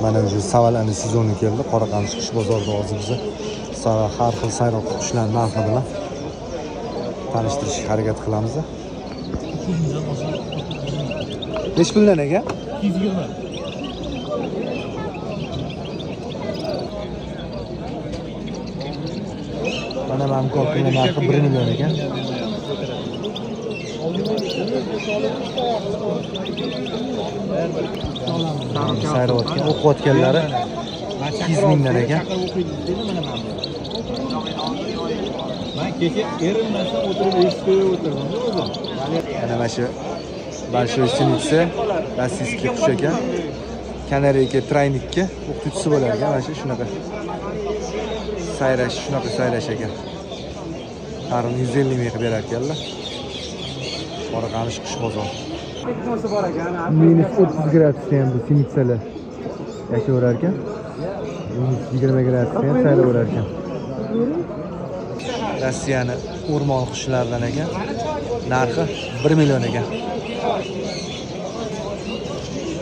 Mana o'sha savalani sezoni keldi. Qoraqamish qush bozorida hozir biz har xil sayroq qushlar narxi bilan tanishtirishga harakat qilamiz. Nech puldan aka? 220. Mana mamkor pulning narxi 1 million ekan. Sayrovotgan, o'qiyotganlari 200 mingdan ekan. Men kecha erinmasdan o'tirib eshitib o'tirdim o'zim. Mana shu Большой Sinitsa rossiyskiy qush ekan. Kanariyga traynikka o'qituvchisi bo'lar ekan. Mana shunaqa sayrash ekan. Harim 150 ming berar ekanlar. Qoraqamish qush bozor. Minus 30 gradusda ham bu sinitsalar yashayverar ekan. Minus 20 gradusda ham sayraverar ekan. Rossiyani o'rmon qushlaridan ekan. Narxi 1 million ekan.